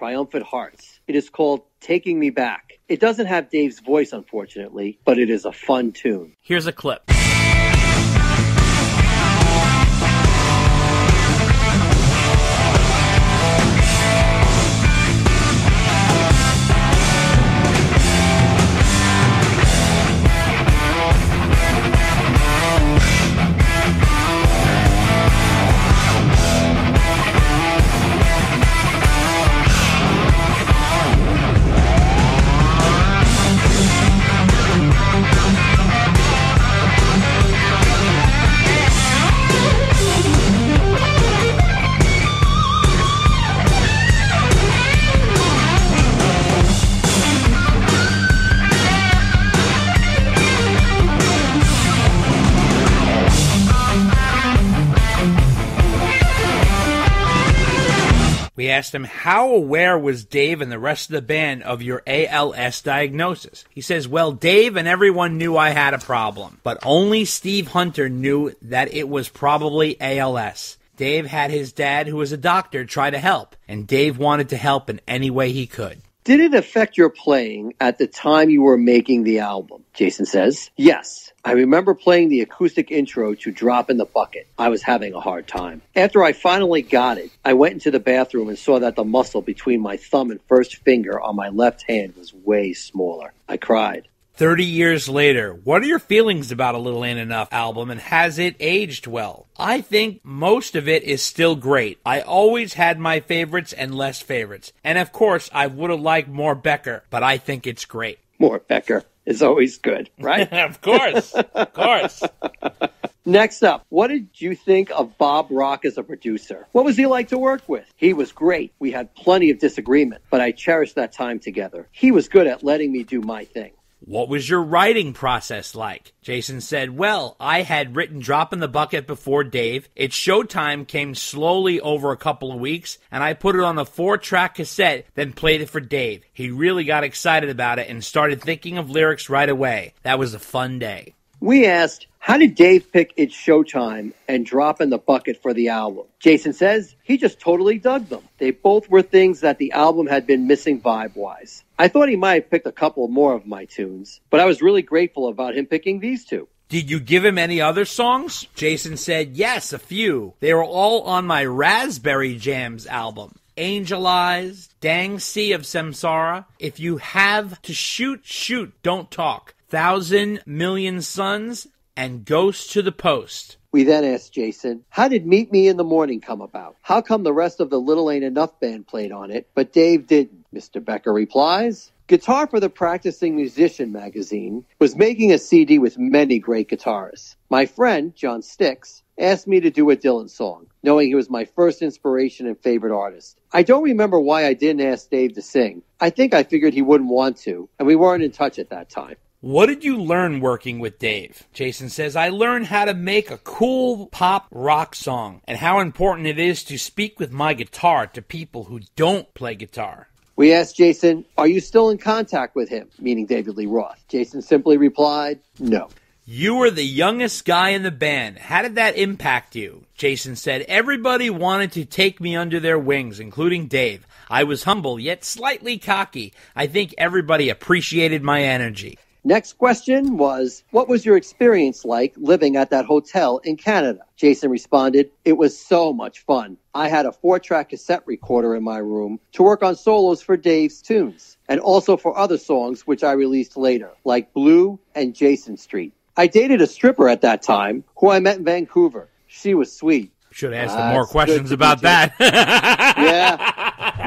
Triumphant Hearts. It is called Taking Me Back. It doesn't have Dave's voice, unfortunately, but it is a fun tune. Here's a clip. We asked him, how aware was Dave and the rest of the band of your ALS diagnosis? He says, well, Dave and everyone knew I had a problem, but only Steve Hunter knew that it was probably ALS. Dave had his dad, who was a doctor, try to help, and Dave wanted to help in any way he could. Did it affect your playing at the time you were making the album? Jason says, yes. I remember playing the acoustic intro to Drop in the Bucket. I was having a hard time. After I finally got it, I went into the bathroom and saw that the muscle between my thumb and first finger on my left hand was way smaller. I cried. 30 years later, what are your feelings about A Little Ain't Enough album, and has it aged well? I think most of it is still great. I always had my favorites and less favorites. And of course, I would have liked more Becker, but I think it's great. More Becker is always good, right? Of course, of course. Next up, what did you think of Bob Rock as a producer? What was he like to work with? He was great. We had plenty of disagreement, but I cherished that time together. He was good at letting me do my thing. What was your writing process like? Jason said, well, I had written Drop in the Bucket before Dave. Its showtime came slowly over a couple of weeks, and I put it on a 4-track cassette, then played it for Dave. He really got excited about it and started thinking of lyrics right away. That was a fun day. We asked, how did Dave pick It's Showtime and Drop in the Bucket for the album? Jason says he just totally dug them. They both were things that the album had been missing vibe-wise. I thought he might have picked a couple more of my tunes, but I was really grateful about him picking these two. Did you give him any other songs? Jason said, yes, a few. They were all on my Raspberry Jams album. Angel Eyes, Dang Sea of Samsara, If You Have to Shoot, Shoot, Don't Talk, 1,000 Million Suns, and Ghost to the Post. We then asked Jason, how did Meet Me in the Morning come about? How come the rest of the Little Ain't Enough band played on it, but Dave didn't? Mr. Becker replies, Guitar for the Practicing Musician magazine was making a CD with many great guitarists. My friend, John Sticks, asked me to do a Dylan song, knowing he was my first inspiration and favorite artist. I don't remember why I didn't ask Dave to sing. I think I figured he wouldn't want to, and we weren't in touch at that time. What did you learn working with Dave? Jason says, I learned how to make a cool pop rock song and how important it is to speak with my guitar to people who don't play guitar. We asked Jason, are you still in contact with him, meaning David Lee Roth? Jason simply replied, no. You were the youngest guy in the band. How did that impact you? Jason said, everybody wanted to take me under their wings, including Dave. I was humble, yet slightly cocky. I think everybody appreciated my energy. Next question was, what was your experience like living at that hotel in Canada? Jason responded, it was so much fun. I had a 4-track cassette recorder in my room to work on solos for Dave's tunes, and also for other songs which I released later, like Blue and Jason Street. I dated a stripper at that time, who I met in Vancouver. She was sweet. Should have asked him more questions about that.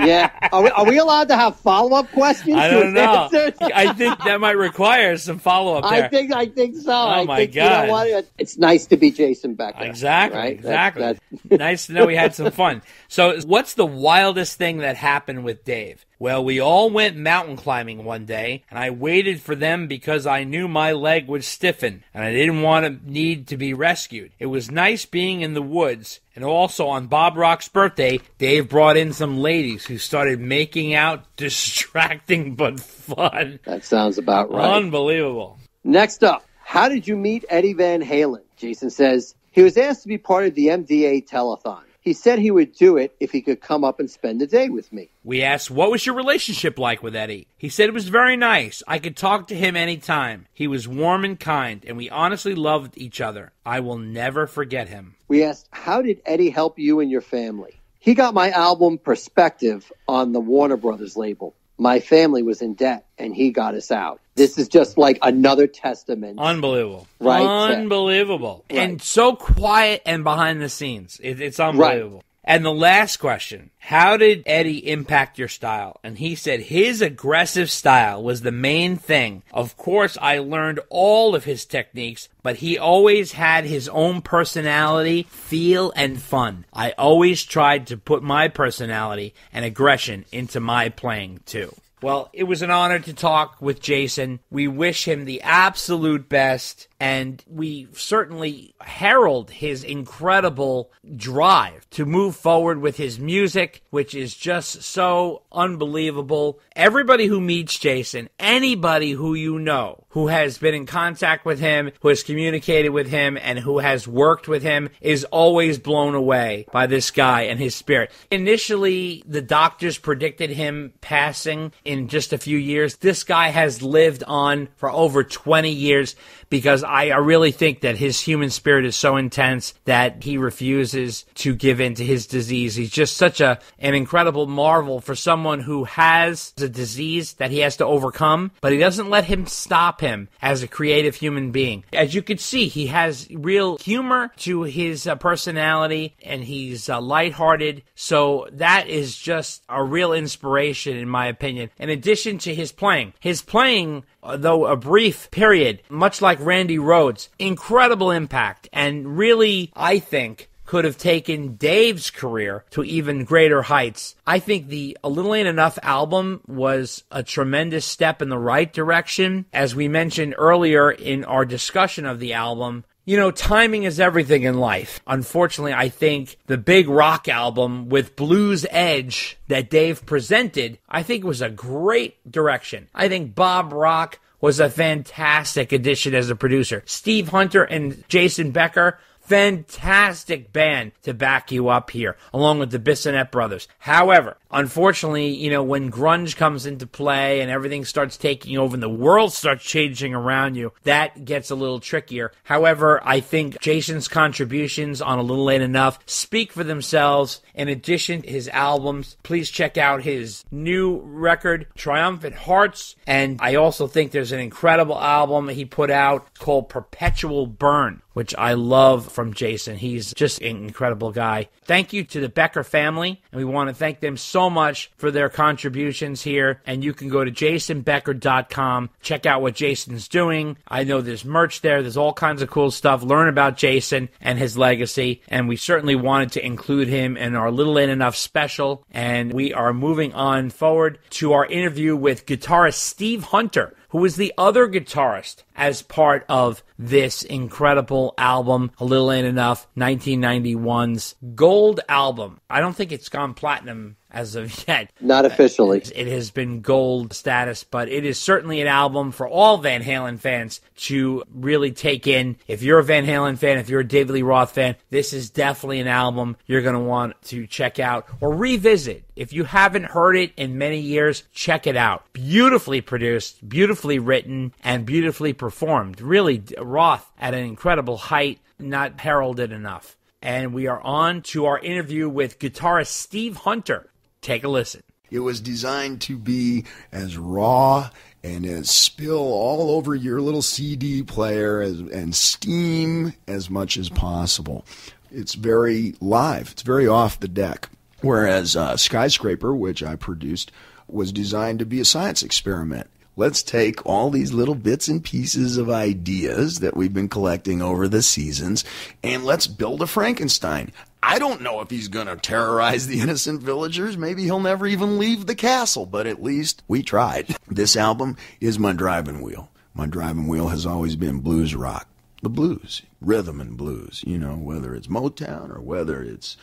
Yeah. Are we allowed to have follow-up questions? I don't know. I think that might require some follow-up there. I think so. Oh, my God. You know what? It's nice to be Jason Becker. Exactly, right? exactly. Nice to know we had some fun. So what's the wildest thing that happened with Dave? Well, we all went mountain climbing one day, and I waited for them because I knew my leg would stiffen, and I didn't want to need to be rescued. It was nice being in the woods, and also on Bob Rock's birthday, Dave brought in some ladies who started making out, distracting but fun. That sounds about right. Unbelievable. Next up, how did you meet Eddie Van Halen? Jason says, he was asked to be part of the MDA telethon. He said he would do it if he could come up and spend a day with me. We asked, what was your relationship like with Eddie? He said it was very nice. I could talk to him anytime. He was warm and kind, and we honestly loved each other. I will never forget him. We asked, how did Eddie help you and your family? He got my album Perspective on the Warner Brothers label. My family was in debt, and he got us out. This is just like another testament. Unbelievable. Right. Unbelievable. Right. And so quiet and behind the scenes. It's unbelievable. Right. And the last question, how did Eddie impact your style? And he said his aggressive style was the main thing. Of course, I learned all of his techniques, but he always had his own personality, feel, and fun. I always tried to put my personality and aggression into my playing, too. Well, it was an honor to talk with Jason. We wish him the absolute best, and we certainly herald his incredible drive to move forward with his music, which is just so unbelievable. Everybody who meets Jason, anybody who you know, who has been in contact with him, who has communicated with him, and who has worked with him, is always blown away by this guy and his spirit. Initially, the doctors predicted him passing in just a few years. This guy has lived on for over 20 years because I really think that his human spirit is so intense that he refuses to give in to his disease. He's just such an incredible marvel for someone who has a disease that he has to overcome, but he doesn't let him stop him as a creative human being. As you can see, he has real humor to his personality, and he's lighthearted, so that is just a real inspiration in my opinion. In addition to his playing, though a brief period, much like Randy Rhoads, incredible impact, and really, I think, could have taken Dave's career to even greater heights. I think the A Little Ain't Enough album was a tremendous step in the right direction. As we mentioned earlier in our discussion of the album, you know, timing is everything in life. Unfortunately, I think the big rock album with blues edge that Dave presented, I think was a great direction. I think Bob Rock was a fantastic addition as a producer. Steve Hunter and Jason Becker, fantastic band to back you up here, along with the Bissonette brothers. However, unfortunately, you know, when grunge comes into play and everything starts taking over and the world starts changing around you, that gets a little trickier. However, I think Jason's contributions on A Little Ain't Enough speak for themselves. In addition to his albums, please check out his new record, Triumphant Hearts. And I also think there's an incredible album he put out called Perpetual Burn, which I love from Jason. He's just an incredible guy. Thank you to the Becker family, and we want to thank them so much for their contributions here. And you can go to jasonbecker.com, check out what Jason's doing. I know there's merch there. There's all kinds of cool stuff. Learn about Jason and his legacy. And we certainly wanted to include him in our Little Ain't Enough special. And we are moving on forward to our interview with guitarist Steve Hunter, who is the other guitarist as part of this incredible album, A Little Ain't Enough, 1991's gold album. I don't think it's gone platinum as of yet. Not officially. It has been gold status, but it is certainly an album for all Van Halen fans to really take in. If you're a Van Halen fan, if you're a David Lee Roth fan, this is definitely an album you're going to want to check out or revisit. If you haven't heard it in many years, check it out. Beautifully produced, beautifully written, and beautifully performed. Really, Roth at an incredible height, not heralded enough. And we are on to our interview with guitarist Steve Hunter. Take a listen. It was designed to be as raw and as spill all over your little CD player and steam as much as possible. It's very live. It's very off the deck. Whereas Skyscraper, which I produced, was designed to be a science experiment. Let's take all these little bits and pieces of ideas that we've been collecting over the seasons, and let's build a Frankenstein. I don't know if he's going to terrorize the innocent villagers. Maybe he'll never even leave the castle, but at least we tried. This album is my driving wheel. My driving wheel has always been blues rock. The blues, rhythm and blues, you know, whether it's Motown or whether it's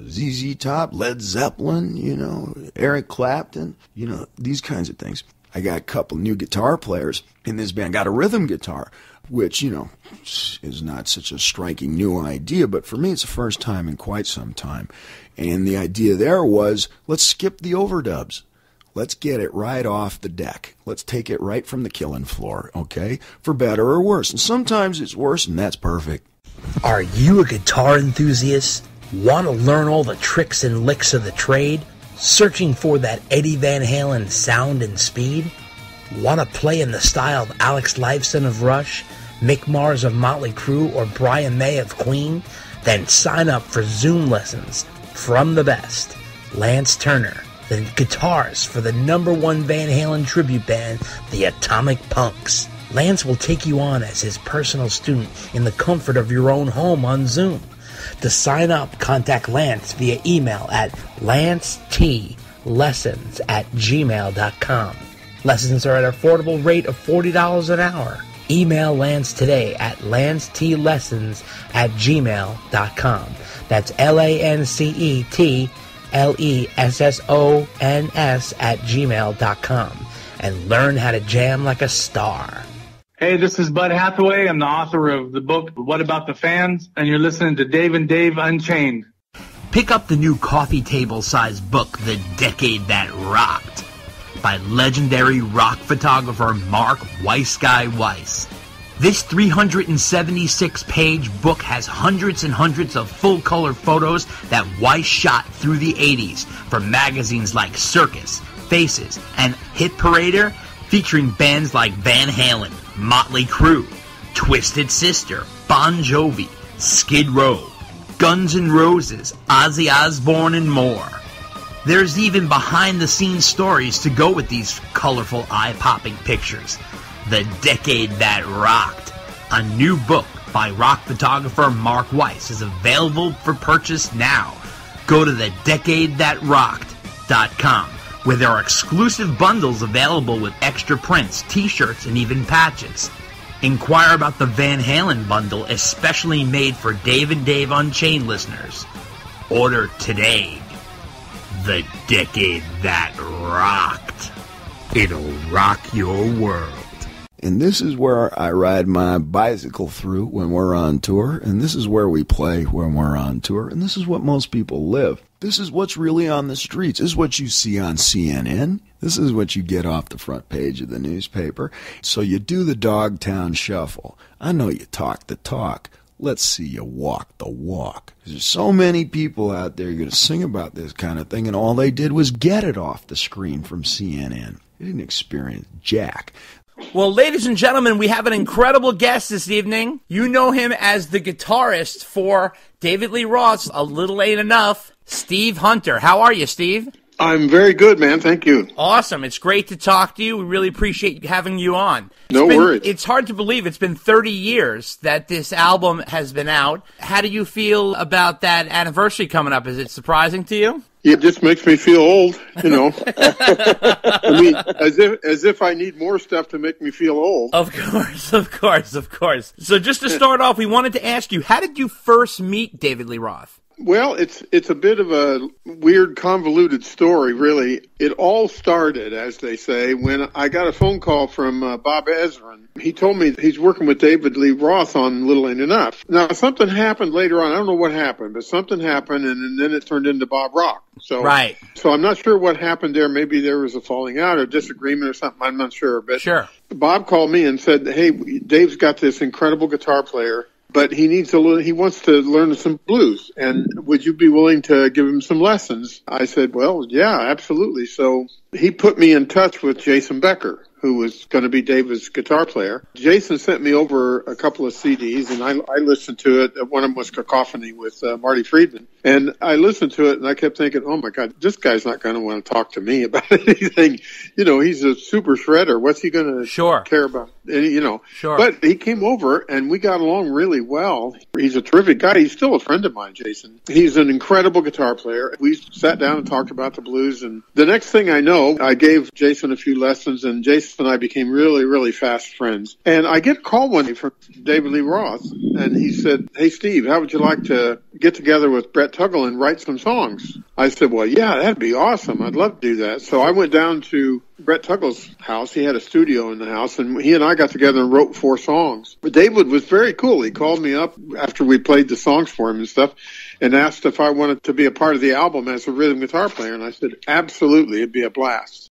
ZZ Top, Led Zeppelin, you know, Eric Clapton, you know, these kinds of things. I got a couple new guitar players in this band. Got a rhythm guitar. which, is not such a striking new idea, but for me it's the first time in quite some time. And the idea there was, let's skip the overdubs. Let's get it right off the deck. Let's take it right from the killing floor, okay? For better or worse. And sometimes it's worse, and that's perfect. Are you a guitar enthusiast? Want to learn all the tricks and licks of the trade? Searching for that Eddie Van Halen sound and speed? Want to play in the style of Alex Lifeson of Rush, Mick Mars of Motley Crue, or Brian May of Queen? Then sign up for Zoom lessons from the best, Lance Turner, the guitarist for the #1 Van Halen tribute band, the Atomic Punks. Lance will take you on as his personal student in the comfort of your own home on Zoom. To sign up, contact Lance via email at lancetLessons@gmail.com. Lessons are at an affordable rate of $40 an hour. Email Lance today at lancetLessons@gmail.com. That's LANCETLESSONS@gmail.com, and learn how to jam like a star. Hey, this is Bud Hathaway. I'm the author of the book, What About the Fans? And you're listening to Dave and Dave Unchained. Pick up the new coffee table-sized book, The Decade That Rocked, by legendary rock photographer Mark Weissguy Weiss. This 376-page book has hundreds and hundreds of full-color photos that Weiss shot through the 80s for magazines like Circus, Faces, and Hit Parader, featuring bands like Van Halen, Motley Crue, Twisted Sister, Bon Jovi, Skid Row, Guns N' Roses, Ozzy Osbourne, and more. There's even behind-the-scenes stories to go with these colorful, eye-popping pictures. The Decade That Rocked, a new book by rock photographer Mark Weiss, is available for purchase now. Go to thedecadethatrocked.com, where there are exclusive bundles available with extra prints, t-shirts, and even patches. Inquire about the Van Halen bundle, especially made for Dave and Dave Unchained listeners. Order today. The Decade That Rocked. It'll rock your world. And this is where I ride my bicycle through when we're on tour, and this is where we play when we're on tour, and this is what most people live. This is what's really on the streets. This is what you see on CNN. This is what you get off the front page of the newspaper. So you do the Dogtown Shuffle. I know you talk the talk. Let's see you walk the walk. There's so many people out there going to sing about this kind of thing, and all they did was get it off the screen from CNN. They didn't experience jack. Well, ladies and gentlemen, we have an incredible guest this evening. You know him as the guitarist for David Lee Roth's A Little Ain't Enough, Steve Hunter. How are you, Steve? I'm very good, man. Thank you. Awesome. It's great to talk to you. We really appreciate having you on. No worries. It's hard to believe it's been 30 years that this album has been out. How do you feel about that anniversary coming up? Is it surprising to you? It just makes me feel old, you know. I mean, as if I need more stuff to make me feel old. Of course. So just to start off, we wanted to ask you, how did you first meet David Lee Roth? Well, it's a bit of a weird, convoluted story, really. It all started, as they say, when I got a phone call from Bob Ezrin. He told me he's working with David Lee Roth on Little Ain't Enough. Now, something happened later on. I don't know what happened, but something happened, and then it turned into Bob Rock. So I'm not sure what happened there. Maybe there was a falling out or disagreement or something. I'm not sure. But sure. Bob called me and said, hey, Dave's got this incredible guitar player, but he wants to learn some blues, and would you be willing to give him some lessons? I said, well, yeah, absolutely. So he put me in touch with Jason Becker, who was going to be David's guitar player. Jason sent me over a couple of CDs, and I listened to it. One of them was Cacophony with Marty Friedman. And I listened to it, and I kept thinking, oh, my God, this guy's not going to want to talk to me about anything. You know, he's a super shredder. What's he going to care about? You know. Sure. But he came over, and we got along really well. He's a terrific guy. He's still a friend of mine, Jason. He's an incredible guitar player. We sat down and talked about the blues. And the next thing I know, I gave Jason a few lessons, and Jason guitarist and I became really, really fast friends. And I get a call one day from David Lee Roth, and he said, "Hey, Steve, how would you like to get together with Brett Tuggle and write some songs?" I said, "Well, yeah, that'd be awesome. I'd love to do that." So I went down to Brett Tuggle's house. He had a studio in the house, and he and I got together and wrote 4 songs. But David was very cool. He called me up after we played the songs for him and stuff and asked if I wanted to be a part of the album as a rhythm guitar player. And I said, absolutely, it'd be a blast.